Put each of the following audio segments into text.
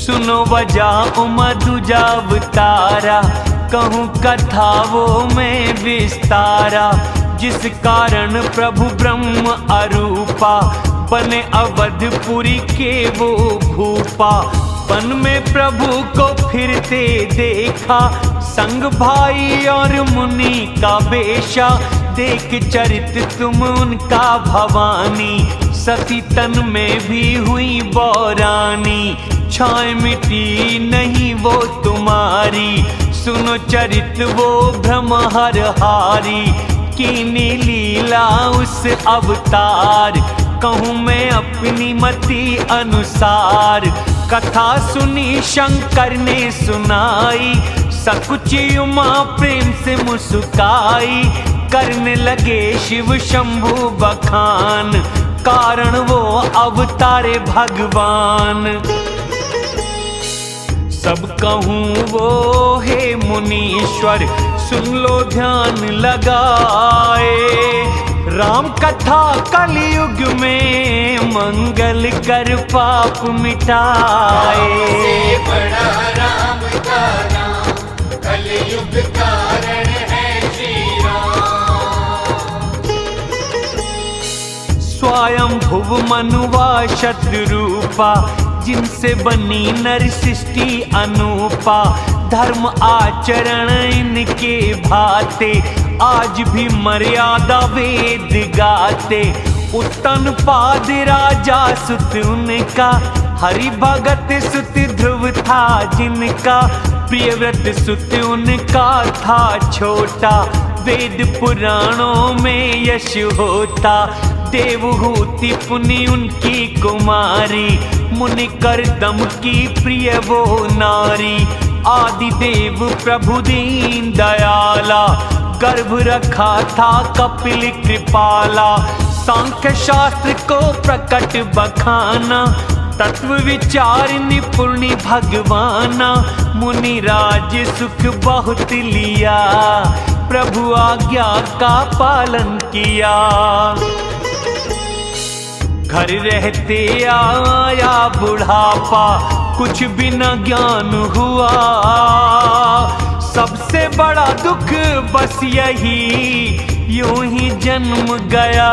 सुनो वजह मधुजा अवतारा, कहूँ कथा वो मैं विस्तारा। जिस कारण प्रभु ब्रह्म अरूपा, बने अवधपुरी के वो भूपा। वन में प्रभु को फिरते देखा, संग भाई और मुनि का बेशा। देख चरित तुम उनका भवानी, सती तन में भी हुई बौरानी। छाए मिटी नहीं वो तुम्हारी, सुनो चरित वो भ्रमहर हारी। कीनी लीला उस अवतार, कहूँ मैं अपनी मति अनुसार। कथा सुनी शंकर ने सुनाई, सकुची उमा प्रेम से मुस्काई। करने लगे शिव शंभु बखान, कारण वो अवतारे भगवान। सब कहूँ वो हे मुनीश्वर, सुन लो ध्यान लगाए। राम कथा कलयुग में मंगल कर पाप मिटाए। से बड़ा राम का नाम, कलयुग कारण है श्री राम। स्वयं भुव मनुवा शत्रुरूपा, जिनसे बनी नर सृष्टि अनूपा। धर्म आचरण इनके भाते, आज भी मर्यादा वेद गाते। उत्तन पाद राजा सुत उनका, हरि भगत सुत ध्रुव था जिनका। प्रियव्रत सुत उनका था छोटा, वेद पुराणों में यश होता। देवहूति पुनि उनकी कुमारी, मुनि कर दम की प्रिय वो नारी। आदि देव प्रभु दीन दयाला, गर्भ रखा था कपिल कृपाला। सांख्य शास्त्र को प्रकट बखाना, तत्व विचार निपुण भगवाना। मुनि राज सुख बहुत लिया, प्रभु आज्ञा का पालन किया। घर रहते आया बुढ़ापा, कुछ भी न ज्ञान हुआ। सबसे बड़ा दुख बस यही, यूं ही जन्म गया।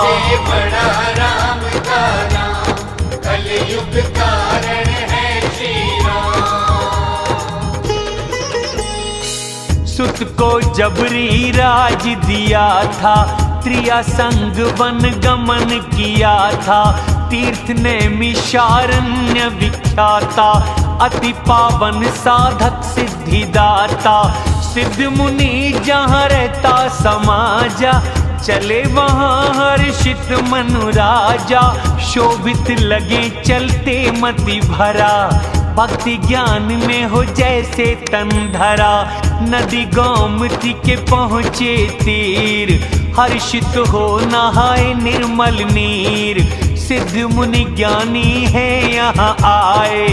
से बड़ा राम का नाम, कलयुग कारण है श्री राम। सुत को जबरी राज दिया था, त्रिया संग वन गमन किया था। तीर्थ ने मिशारण्य विख्याता, अति पावन साधक सिद्धिदाता। सिद्ध मुनि जहाँ रहता समाजा, चले वहाँ हर्षित मनु राजा। शोभित लगे चलते मति भरा, भक्ति ज्ञान में हो जैसे तन धरा। नदी गोमती के पहुँचे तीर, हर्षित हो नहाए निर्मल नीर। सिद्ध मुनि ज्ञानी है यहाँ आए,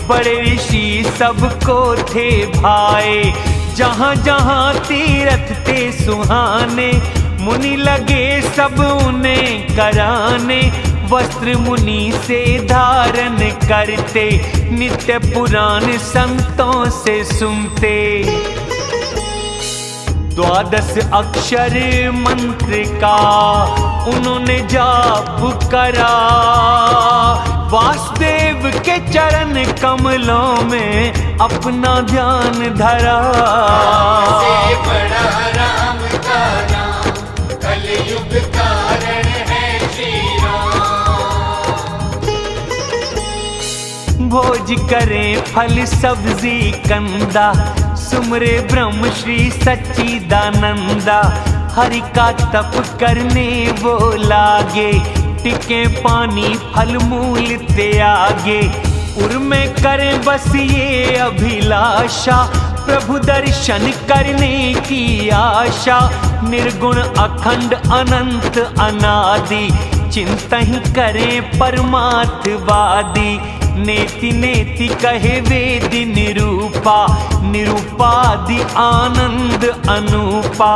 बड़े ऋषि सबको थे भाए। जहाँ जहाँ तीर्थ थे सुहाने, मुनि लगे सब उन्हें कराने। वस्त्र मुनि से धारण करते, नित्य पुराण संतों से सुनते। 12 अक्षर मंत्र का उन्होंने जाप करा, वासुदेव के चरण कमलों में अपना ध्यान धरा। से बड़ा राम का नाम, कलयुग कारण है श्री राम। भोज करें फल सब्जी कंदा, सुमरे ब्रह्म श्री सच्चिदानंदा। हरि का तप करने वो लागे, टिके पानी फल मूल त्यागे। उर में करें बस ये अभिलाषा, प्रभु दर्शन करने की आशा। निर्गुण अखंड अनंत अनादि, चिंता ही करें परमार्थवादी। नेति नेति कहे वेद निरूपा, निरूपादि आनंद अनूपा।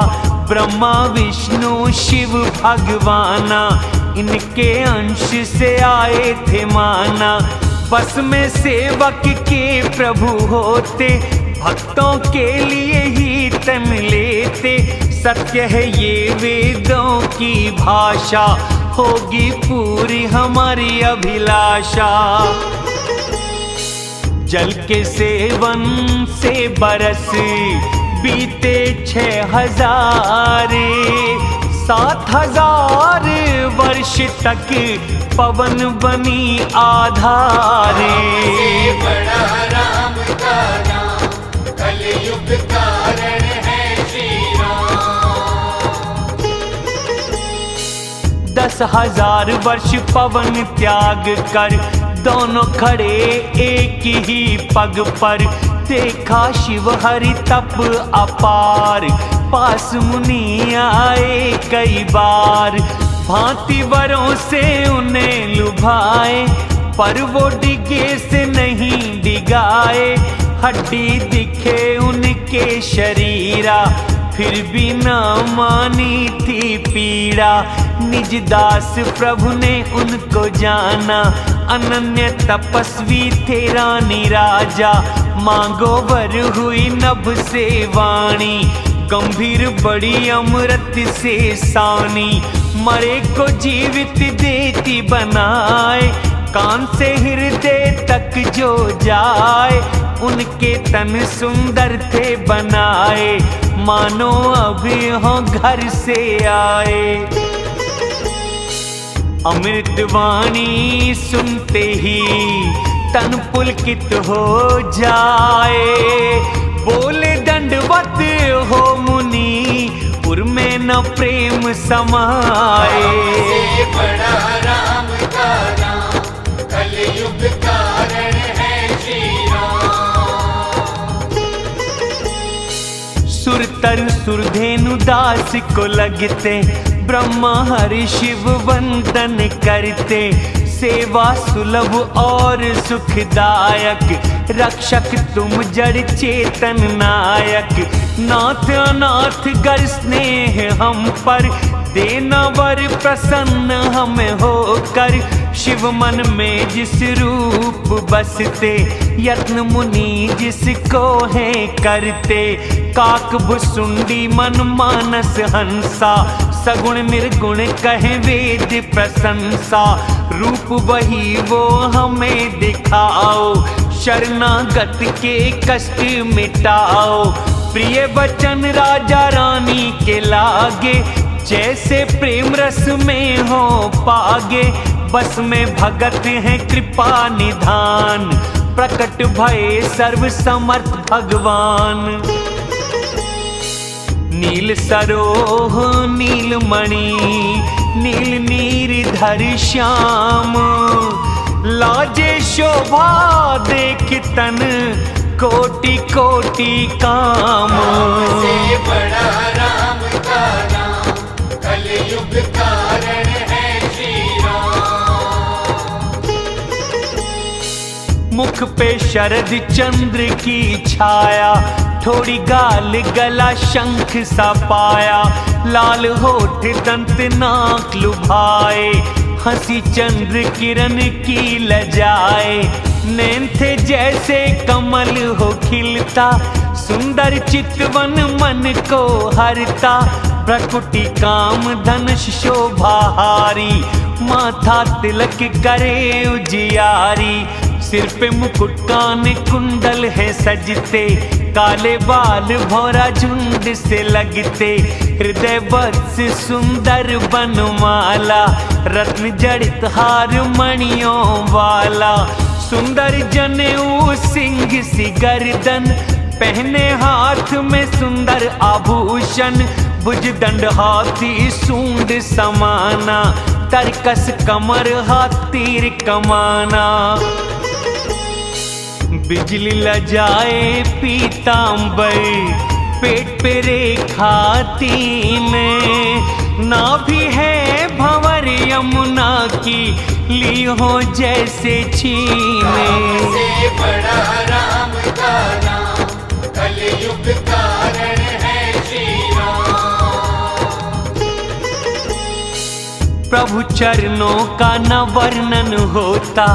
ब्रह्मा विष्णु शिव भगवाना, इनके अंश से आए थे माना। बस में सेवक के प्रभु होते, भक्तों के लिए ही तन लेते। सत्य है ये वेदों की भाषा, होगी पूरी हमारी अभिलाषा। जल के सेवन से बरस बीते 6000, 7000 वर्ष तक पवन बनी आधारे। से बड़ा राम का नाम, कलयुग कारण है श्री राम। 10,000 वर्ष पवन त्याग कर, दोनों खड़े एक ही पग पर। देखा शिव हरि तप अपार, पास मुनि आए कई बार। भांति वरों से उन्हें लुभाए, पर वो डिगे से नहीं डिगाए। हड्डी दिखे उनके शरीरा, फिर भी न मानी थी पीड़ा। निज दास प्रभु ने उनको जाना, अनन्य तपस्वी थे रानी राजा। मांगो वर हुई नभ से वाणी, गंभीर बड़ी अमृत से सानी। मरे को जीवित देती बनाए, कान से हृदय तक जो जाए। उनके तन सुंदर थे बनाए, मानो अभी हो घर से आए। अमृतवाणी सुनते ही तन पुलकित हो जाए। बोले दंडवत हो मुनि, पुर में न प्रेम समाए। से बड़ा राम का नाम, कलयुग कारण है श्री राम। सुरतर सुरधेनु दास को लगते, ब्रह्मा हरि शिव वंदन करते। सेवा सुलभ और सुखदायक, रक्षक तुम जड़ चेतन नायक। नाथ अनाथ गर स्नेह हम पर, देना वर प्रसन्न हमें होकर। शिव मन में जिस रूप बसते, यत्न मुनि जिसको है करते। काक भुसुंडी मन मानस हंसा, सगुण निर्गुण कहे वेद प्रशंसा। रूप वही वो हमें दिखाओ, शरणागत के कष्ट मिटाओ। प्रिय वचन राजा रानी के लागे, जैसे प्रेम रस में हो पागे। बस में भगत है कृपा निधान, प्रकट भय सर्व समर्थ भगवान। नील सरोह नीलमणि, नील नीरधर श्याम। लाजे शोभा देख तन, कोटि कोटि काम। से बड़ा राम का नाम, कलयुग कारण है श्री राम। मुख पे शरद चंद्र की छाया, थोड़ी गाल गला शंख सा पाया। लाल होठ दंत नाक लुभाए, हंसी चंद्र किरण की लजाए। नैन थे जैसे कमल हो खिलता, सुंदर चितवन मन को हरता। प्रकुटि काम धनुष शोभाहारी, माथा तिलक करे उजियारी। सिर पे मुकुट कान कुंडल है सजते, काले बाल भौरा झुंड से लगते। हृदय वत्स सुंदर बनमाला, रत्न जड़ित हार मणियों वाला। सुंदर जनेऊ सिंह सी गर्दन, पहने हाथ में सुंदर आभूषण। भुजदंड हाथी सूंड समाना, तरकस कमर हाथ तीर कमाना। बिजली लजाए पीतांबर, पेट पे रेखा 3। नाभि है भंवर यमुना की, ली हो जैसे छीने। से बड़ा राम का नाम, कलयुग कारण है श्री राम। प्रभु चरणों का न वर्णन होता,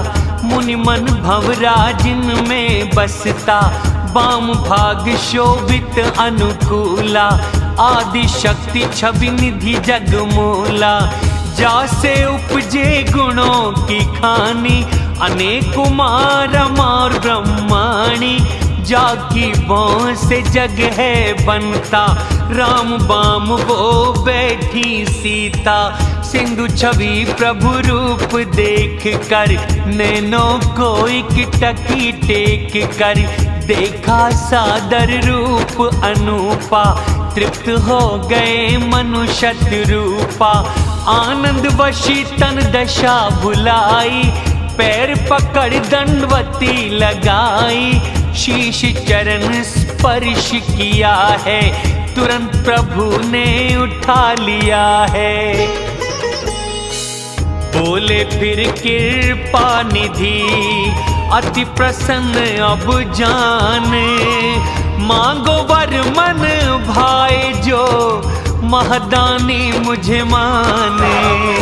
मुनि मन भवराजिन में बसता, वाम भाग शोभित अनुकूला, आदि शक्ति छवि निधि जगमूला। जासे उपजे गुणों की खानी, अनेक कुमार और ब्रह्माणी, जाकी बाँ से जग है बनता, राम बाम वो बैठी सीता। सिंधु छवि प्रभु रूप देख कर, नैनों को टकी टेक कर, देखा सादर रूप अनूपा, तृप्त हो गए मनुष्य रूपा। आनंद वशी तन दशा भुलाई, पैर पकड़ दंडवती लगाई, शीश चरण स्पर्श किया है, तुरंत प्रभु ने उठा लिया है। बोले फिर कृपा निधि अति प्रसन्न अब जाने, मांगो वर मन भाई जो महदानी मुझे माने।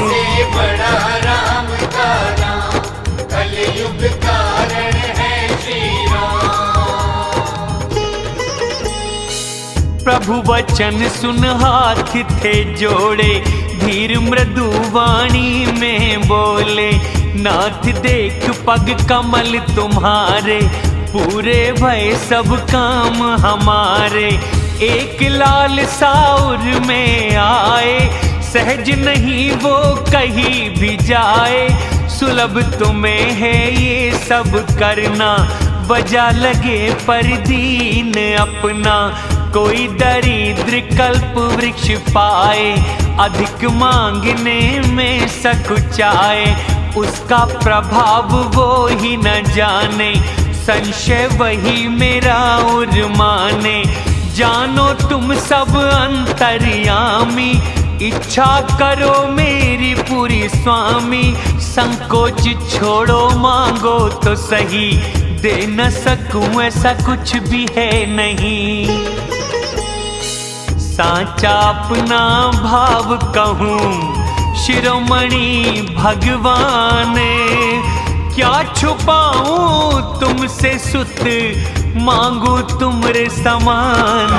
से बड़ा राम का नाम, कलयुग कारण है श्री राम। प्रभु वचन सुन हाथ थे जोड़े, धीर मृदु वाणी में बोले, नाथ देख पग कमल तुम्हारे, पूरे भय सब काम हमारे। एक लाल साउर में आए, सहज नहीं वो कहीं भी जाए, सुलभ तुम्हें है ये सब करना, बजा लगे पर दीन अपना। कोई दरिद्र कल्प वृक्ष पाए, अधिक मांगने में सकुचाए, उसका प्रभाव वो ही न जाने, संशय वही मेरा उर माने। जानो तुम सब अंतर्यामी, इच्छा करो मेरी पूरी स्वामी। संकोच छोड़ो मांगो तो सही, दे न सकूं ऐसा कुछ भी है नहीं। साचा अपना भाव कहूँ शिरोमणि भगवान, क्या छुपाऊं तुमसे सुत, मांगू तुमरे समान।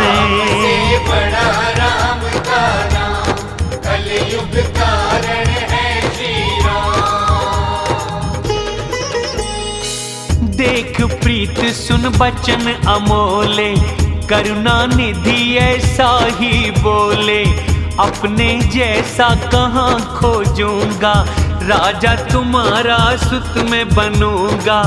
से बड़ा राम का नाम, कलयुग कारण है श्री राम। देख प्रीत सुन बचन अमोले, करुणा निधि ऐसा ही बोले, अपने जैसा कहाँ खोजूंगा, राजा तुम्हारा सुत में बनूंगा।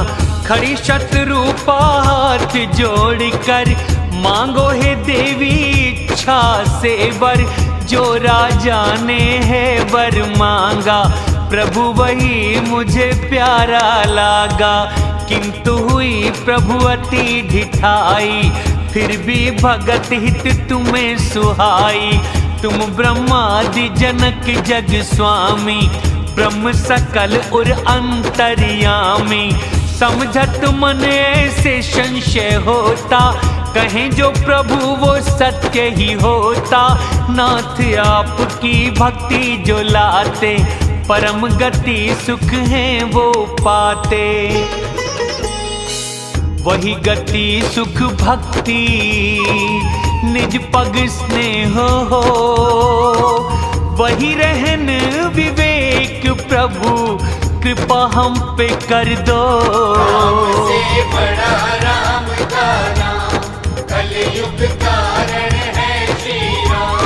खड़ी शत्रुपा हाथ जोड़कर, मांगो हे देवी इच्छा से वर, जो राजा ने है वर मांगा, प्रभु वही मुझे प्यारा लागा। किंतु हुई प्रभु अति ढिठाई, फिर भी भगत हित तुम्हें सुहाई। तुम ब्रह्मादि जनक जग स्वामी, ब्रह्म सकल और अंतर्यामी। समझत मन ऐसे संशय होता, कहें जो प्रभु वो सत्य ही होता। नाथ आपकी भक्ति जो लाते, परम गति सुख है वो पाते। वही गति सुख भक्ति निज पग स्नेह हो, वही रहन विवेक प्रभु कृपा हम पे कर दो। राम से बड़ा राम का नाम, कलयुग कारण है श्री राम।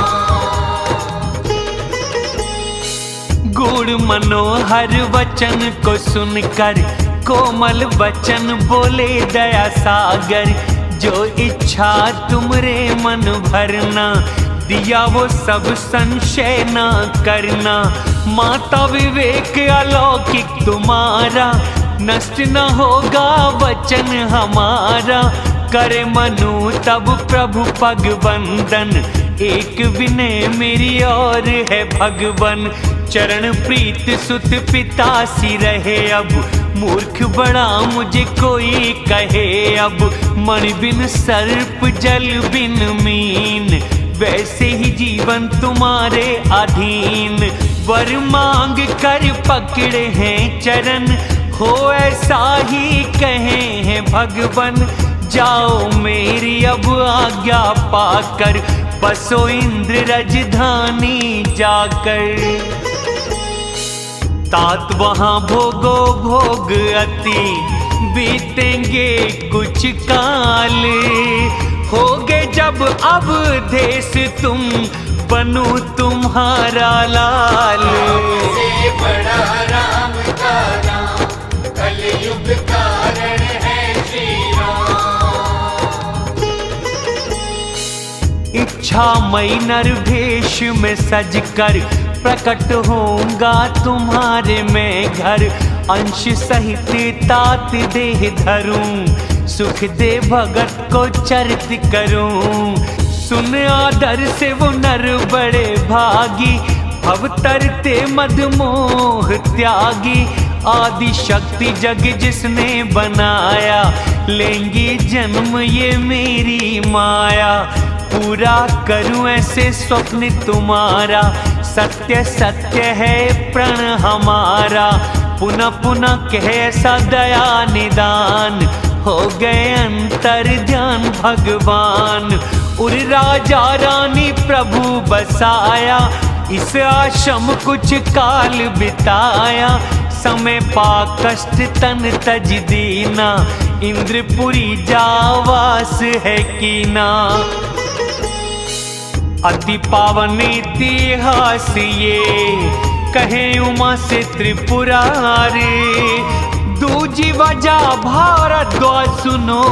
गुण मनोहर वचन को सुनकर, कोमल वचन बोले दया सागर। जो इच्छा तुमरे मन भरना, दिया वो सब संशय ना करना। माता विवेक अलौकिक तुम्हारा, नष्ट न होगा वचन हमारा। करे मनु तब प्रभु पग वंदन, एक विनय मेरी और है भगवन। चरण प्रीत सुत पिता सी रहे अब, मूर्ख बड़ा मुझे कोई कहे अब। मणि बिन सर्प जल बिन मीन, वैसे ही जीवन तुम्हारे अधीन। वर मांग कर पकड़े हैं चरण, हो ऐसा ही कहे हैं भगवन, जाओ मेरी अब आज्ञा पाकर, बसो इंद्र राजधानी जाकर। तात वहां भोगो भोग अति, बीतेंगे कुछ काल, होगे जब अब देश तुम, बनू तुम्हारा लाल। से बड़ा राम का नाम, कलयुग कारण है श्री राम। इच्छामयी नरभेष में सजकर, प्रकट होऊंगा तुम्हारे मैं घर, अंश सहित तात देह धरूं, सुख दे भगत को चरित करूं। सुन आदर से वो नर बड़े भागी, भव तरते मदमोह त्यागी। आदि शक्ति जग जिसने बनाया, लेंगी जन्म ये मेरी माया। पूरा करूं ऐसे स्वप्न तुम्हारा, सत्य सत्य है प्रण हमारा। पुनः पुनः कहे ऐसा दया निदान, हो गए अंतर ध्यान भगवान। उर राजा रानी प्रभु बसाया, इस आश्रम कुछ काल बिताया। समय पा कष्ट तन तज दीना, इंद्रपुरी जावास है कीना। अति पावन इतिहास ये, कहे उमा से त्रिपुरारी। दूजी वजह भारद्वाज सुनो,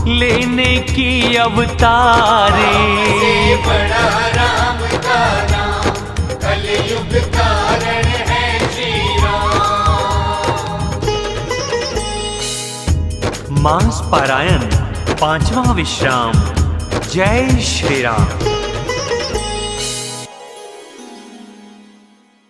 लेने की अवतारी। से बड़ा राम का नाम, कलयुग कारण है श्री राम। मास पारायण 5वां विश्राम। जय श्री राम।